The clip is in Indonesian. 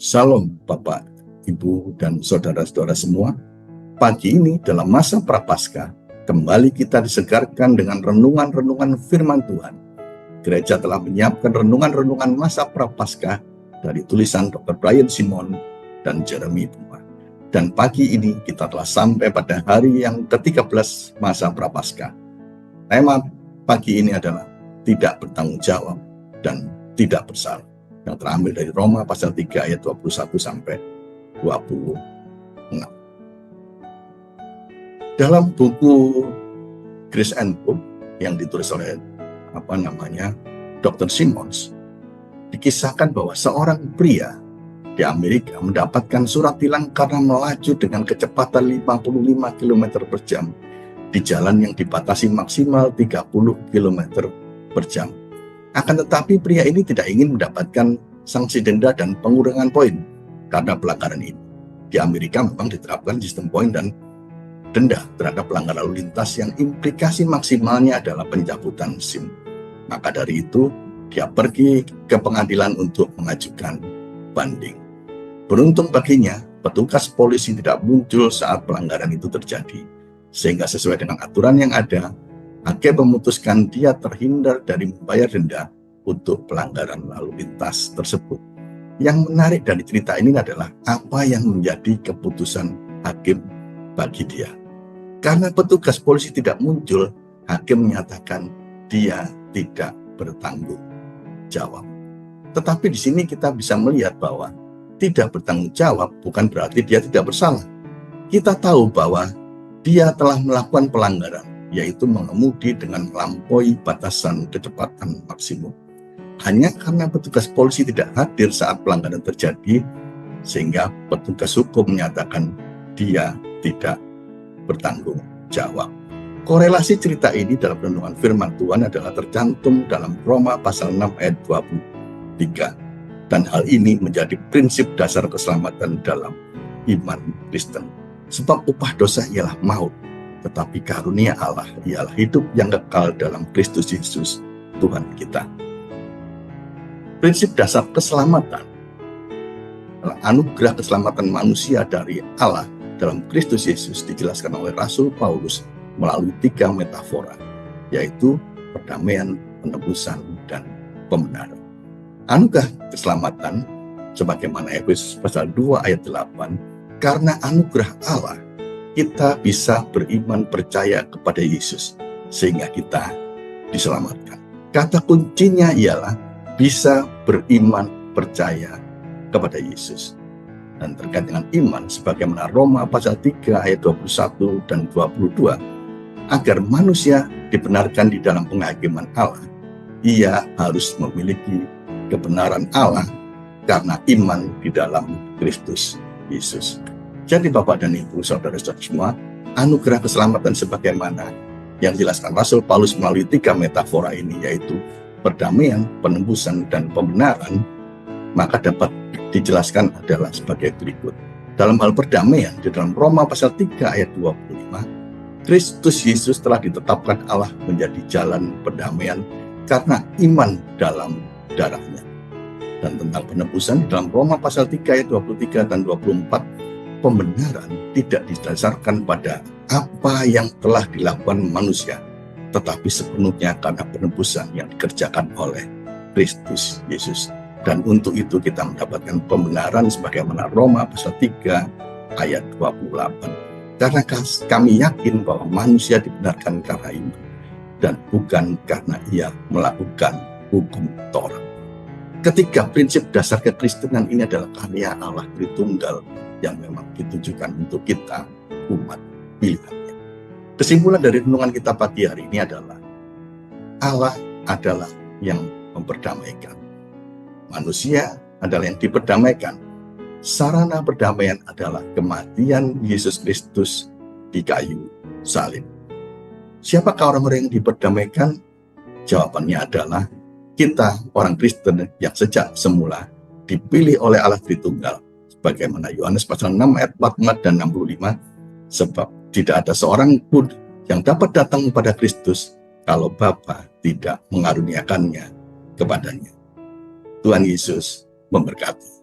Salam Bapak, Ibu, dan saudara-saudara semua. Pagi ini dalam masa Prapaskah, kembali kita disegarkan dengan renungan-renungan firman Tuhan. Gereja telah menyiapkan renungan-renungan masa Prapaskah dari tulisan Dr. Brian Simon dan Jeremy Puma. Dan pagi ini kita telah sampai pada hari yang ke-13 masa Prapaskah. Tema pagi ini adalah tidak bertanggung jawab dan tidak bersalah, yang terambil dari Roma pasal 3 ayat 21 sampai 26. Dalam buku Grace and Hope yang ditulis oleh Dr. Simmons, dikisahkan bahwa seorang pria di Amerika mendapatkan surat tilang karena melaju dengan kecepatan 55 km per jam di jalan yang dibatasi maksimal 30 km per jam. Akan tetapi pria ini tidak ingin mendapatkan sanksi denda dan pengurangan poin karena pelanggaran ini. Di Amerika memang diterapkan sistem poin dan denda terhadap pelanggaran lalu lintas yang implikasi maksimalnya adalah pencabutan SIM. Maka dari itu, dia pergi ke pengadilan untuk mengajukan banding. Beruntung baginya, petugas polisi tidak muncul saat pelanggaran itu terjadi. Sehingga sesuai dengan aturan yang ada, hakim memutuskan dia terhindar dari membayar denda untuk pelanggaran lalu lintas tersebut. Yang menarik dari cerita ini adalah apa yang menjadi keputusan hakim bagi dia. Karena petugas polisi tidak muncul, hakim menyatakan dia tidak bertanggung jawab. Tetapi di sini kita bisa melihat bahwa tidak bertanggung jawab bukan berarti dia tidak bersalah. Kita tahu bahwa dia telah melakukan pelanggaran, yaitu mengemudi dengan melampaui batasan kecepatan maksimum. Hanya karena petugas polisi tidak hadir saat pelanggaran terjadi, sehingga petugas hukum menyatakan dia tidak bertanggung jawab. Korelasi cerita ini dalam renungan firman Tuhan adalah tercantum dalam Roma pasal 6 ayat 23. Dan hal ini menjadi prinsip dasar keselamatan dalam iman Kristen. Sebab upah dosa ialah maut, tetapi karunia Allah ialah hidup yang kekal dalam Kristus Yesus Tuhan kita. Prinsip dasar keselamatan adalah anugerah keselamatan manusia dari Allah dalam Kristus Yesus dijelaskan oleh Rasul Paulus melalui 3 metafora, yaitu perdamaian, penebusan, dan pembenaran. Anugerah keselamatan sebagaimana Efesus pasal 2 ayat 8, karena anugerah Allah, kita bisa beriman percaya kepada Yesus, sehingga kita diselamatkan. Kata kuncinya ialah bisa beriman percaya kepada Yesus. Dan terkait dengan iman, sebagaimana Roma pasal 3 ayat 21 dan 22, agar manusia dibenarkan di dalam penghakiman Allah, ia harus memiliki kebenaran Allah karena iman di dalam Kristus Yesus. Jadi Bapak dan Ibu, saudara-saudara semua, anugerah keselamatan sebagaimana yang dijelaskan Rasul Paulus melalui 3 metafora ini, yaitu perdamaian, penebusan, dan pembenaran, maka dapat dijelaskan adalah sebagai berikut. Dalam hal perdamaian, di dalam Roma pasal 3 ayat 25, Kristus Yesus telah ditetapkan Allah menjadi jalan perdamaian karena iman dalam darahnya. Dan tentang penebusan di dalam Roma pasal 3 ayat 23 dan 24, pembenaran tidak didasarkan pada apa yang telah dilakukan manusia, tetapi sepenuhnya karena penebusan yang dikerjakan oleh Kristus Yesus. Dan untuk itu kita mendapatkan pembenaran sebagaimana Roma pasal 3 ayat 28. Karena kami yakin bahwa manusia dibenarkan karena iman dan bukan karena ia melakukan hukum Taurat. Ketiga prinsip dasar kekristenan ini adalah karya Allah Tritunggal yang memang ditujukan untuk kita, umat pilihannya. Kesimpulan dari renungan kita pagi hari ini adalah Allah adalah yang memperdamaikan. Manusia adalah yang diperdamaikan. Sarana perdamaian adalah kematian Yesus Kristus di kayu salib. Siapakah orang-orang yang diperdamaikan? Jawabannya adalah kita, orang Kristen yang sejak semula dipilih oleh Allah Tritunggal. Sebagaimana Yohanes pasal 6 ayat 44 dan 65, sebab tidak ada seorang pun yang dapat datang kepada Kristus kalau Bapa tidak mengaruniakannya kepadanya. Tuhan Yesus memberkati.